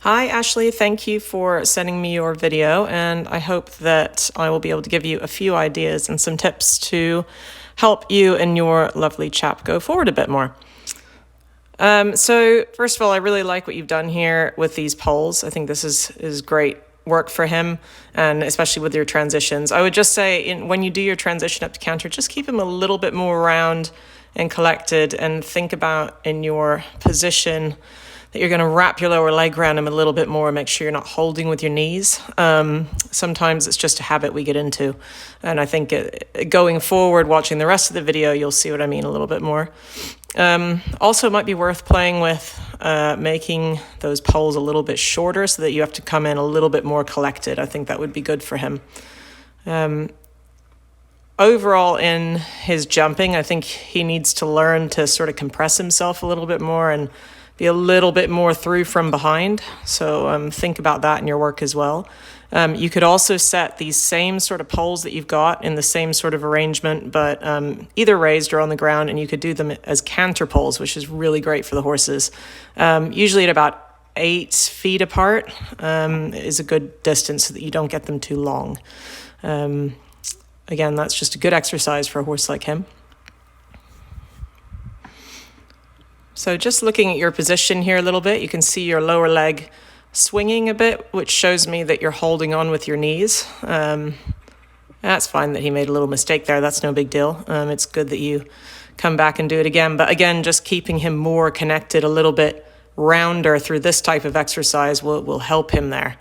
Hi, Ashley. Thank you for sending me your video, and I hope that I will be able to give you a few ideas and some tips to help you and your lovely chap go forward a bit more. So first of all, I really like what you've done here with these poles. I think this is great work for him, and especially with your transitions. I would just say when you do your transition up to canter, just keep him a little bit more round and collected, and think about in your position that you're going to wrap your lower leg around him a little bit more. Make sure you're not holding with your knees. Sometimes it's just a habit we get into. And I think going forward, watching the rest of the video, you'll see what I mean a little bit more. Also, it might be worth playing with making those poles a little bit shorter so that you have to come in a little bit more collected. I think that would be good for him. Overall, in his jumping, I think he needs to learn to sort of compress himself a little bit more and be a little bit more through from behind. So think about that in your work as well. You could also set these same sort of poles that you've got in the same sort of arrangement, but either raised or on the ground, and you could do them as canter poles, which is really great for the horses. Usually at about 8 feet apart is a good distance so that you don't get them too long. Again, that's just a good exercise for a horse like him. So just looking at your position here a little bit, you can see your lower leg swinging a bit, which shows me that you're holding on with your knees. That's fine that he made a little mistake there. That's no big deal. It's good that you come back and do it again. But again, just keeping him more connected, a little bit rounder through this type of exercise will help him there,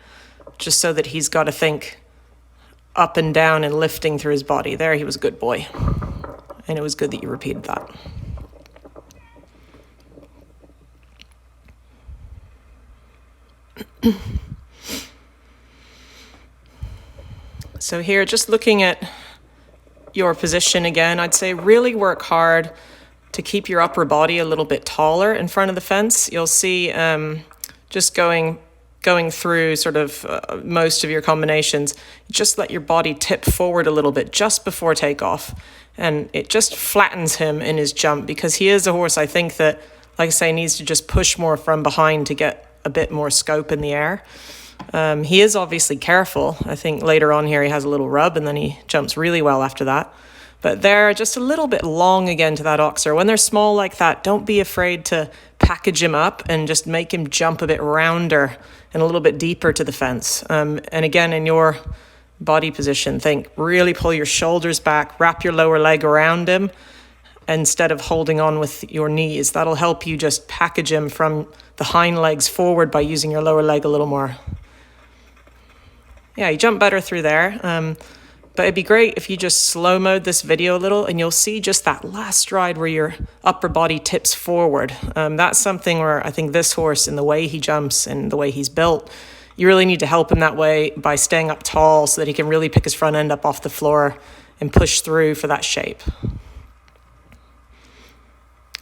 just so that he's got to think up and down and lifting through his body. There, he was a good boy. And it was good that you repeated that. So here, just looking at your position again, I'd say really work hard to keep your upper body a little bit taller in front of the fence. You'll see just going through sort of most of your combinations, just let your body tip forward a little bit just before takeoff. And it just flattens him in his jump, because he is a horse, I think, that, like I say, needs to just push more from behind to get a bit more scope in the air. He is obviously careful. I think later on here he has a little rub, and then he jumps really well after that. But they're just a little bit long again to that oxer. When they're small like that, don't be afraid to package him up and just make him jump a bit rounder and a little bit deeper to the fence. And again, in your body position, think really pull your shoulders back, wrap your lower leg around him instead of holding on with your knees. That'll help you just package him from the hind legs forward by using your lower leg a little more. Yeah, you jump better through there. But it'd be great if you just slow-mode this video a little, and you'll see just that last stride where your upper body tips forward. That's something where I think this horse, and the way he jumps and the way he's built, you really need to help him that way by staying up tall so that he can really pick his front end up off the floor and push through for that shape.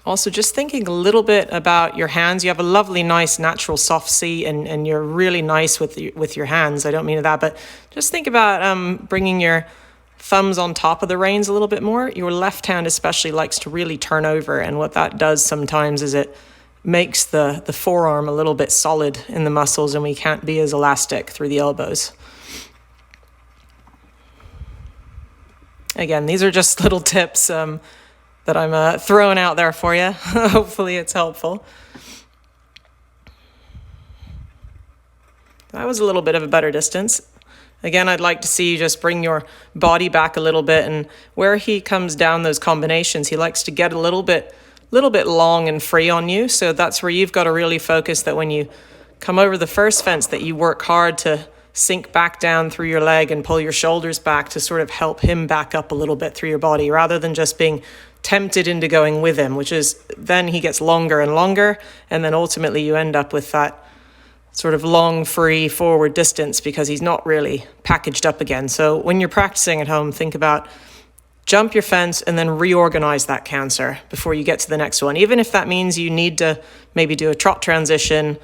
Also, just thinking a little bit about your hands. You have a lovely, nice, natural soft seat, and you're really nice with your hands. I don't mean that, but just think about bringing your thumbs on top of the reins a little bit more. Your left hand especially likes to really turn over, and what that does sometimes is it makes the forearm a little bit solid in the muscles, and we can't be as elastic through the elbows. Again, these are just little tips that I'm throwing out there for you. Hopefully it's helpful. That was a little bit of a better distance. Again, I'd like to see you just bring your body back a little bit, and where he comes down those combinations, he likes to get a little bit long and free on you. So that's where you've got to really focus that when you come over the first fence, that you work hard to sink back down through your leg and pull your shoulders back to sort of help him back up a little bit through your body, rather than just being tempted into going with him, which is then he gets longer and longer, and then ultimately you end up with that sort of long, free forward distance because he's not really packaged up again. So when you're practicing at home, think about jump your fence and then reorganize that canter before you get to the next one. Even if that means you need to maybe do a trot transition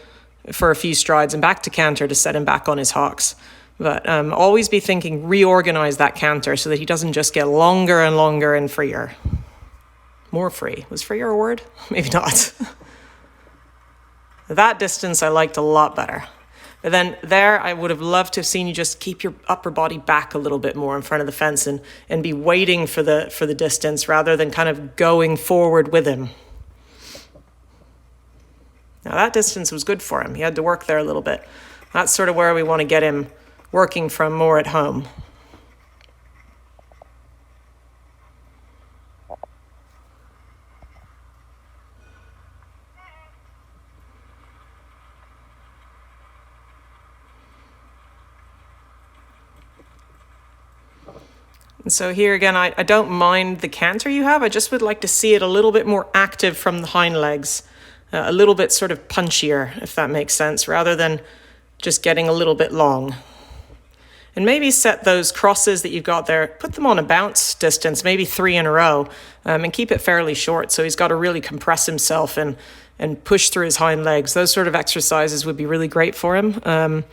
for a few strides and back to canter to set him back on his hocks. But always be thinking reorganize that canter so that he doesn't just get longer and longer and freer. More free. Was freer a word? Maybe not. That distance I liked a lot better. But then there, I would have loved to have seen you just keep your upper body back a little bit more in front of the fence and be waiting for the distance rather than kind of going forward with him. Now that distance was good for him. He had to work there a little bit. That's sort of where we want to get him working from more at home. And so here again, I don't mind the canter you have. I just would like to see it a little bit more active from the hind legs, a little bit sort of punchier, if that makes sense, rather than just getting a little bit long. And maybe set those crosses that you've got there, put them on a bounce distance, maybe 3 in a row, and keep it fairly short so he's got to really compress himself and push through his hind legs. Those sort of exercises would be really great for him.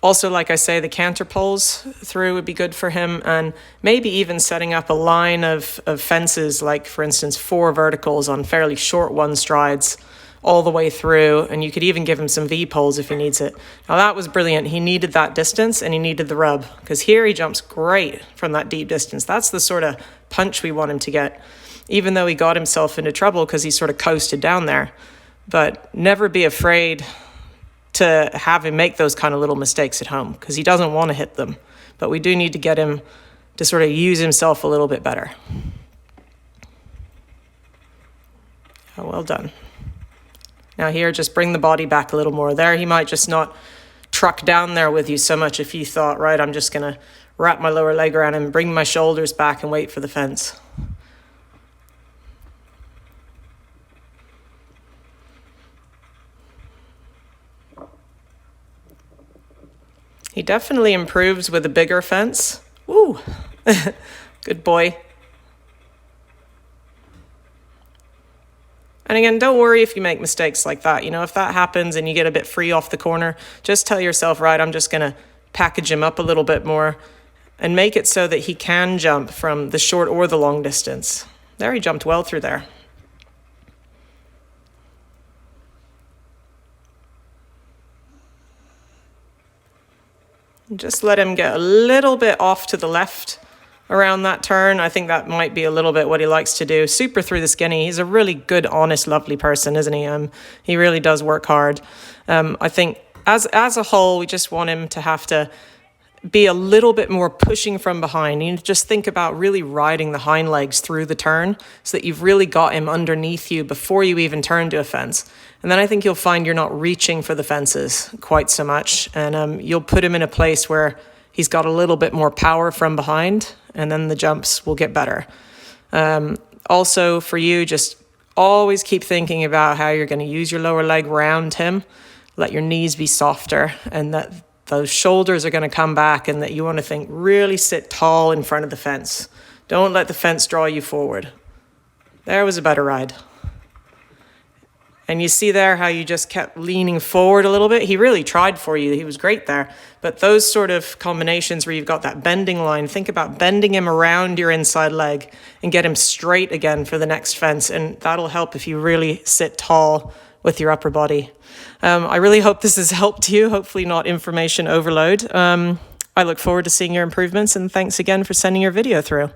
Also, like I say, the canter poles through would be good for him, and maybe even setting up a line of fences, like, for instance, 4 verticals on fairly short one strides all the way through, and you could even give him some V-poles if he needs it. Now, that was brilliant. He needed that distance, and he needed the rub, because here he jumps great from that deep distance. That's the sort of punch we want him to get, even though he got himself into trouble because he sort of coasted down there. But never be afraid to have him make those kind of little mistakes at home, because he doesn't want to hit them. But we do need to get him to sort of use himself a little bit better. Oh, well done. Now here, just bring the body back a little more. There, he might just not truck down there with you so much if you thought, right, I'm just going to wrap my lower leg around him, bring my shoulders back and wait for the fence. He definitely improves with a bigger fence. Woo! Good boy. And again, don't worry if you make mistakes like that. You know, if that happens and you get a bit free off the corner, just tell yourself, right, I'm just going to package him up a little bit more and make it so that he can jump from the short or the long distance. There, he jumped well through there. Just let him get a little bit off to the left around that turn. I think that might be a little bit what he likes to do. Super through the skinny. He's a really good, honest, lovely person, isn't he? He really does work hard. I think as a whole, we just want him to have to be a little bit more pushing from behind. You just think about really riding the hind legs through the turn so that you've really got him underneath you before you even turn to a fence. And then I think you'll find you're not reaching for the fences quite so much. And you'll put him in a place where he's got a little bit more power from behind, and then the jumps will get better. Also for you, just always keep thinking about how you're going to use your lower leg around him. Let your knees be softer, and that those shoulders are going to come back, and that you want to think really sit tall in front of the fence. Don't let the fence draw you forward. There was a better ride. And you see there how you just kept leaning forward a little bit. He really tried for you. He was great there. But those sort of combinations where you've got that bending line, think about bending him around your inside leg and get him straight again for the next fence. And that'll help if you really sit tall with your upper body. I really hope this has helped you. Hopefully not information overload. I look forward to seeing your improvements, and thanks again for sending your video through.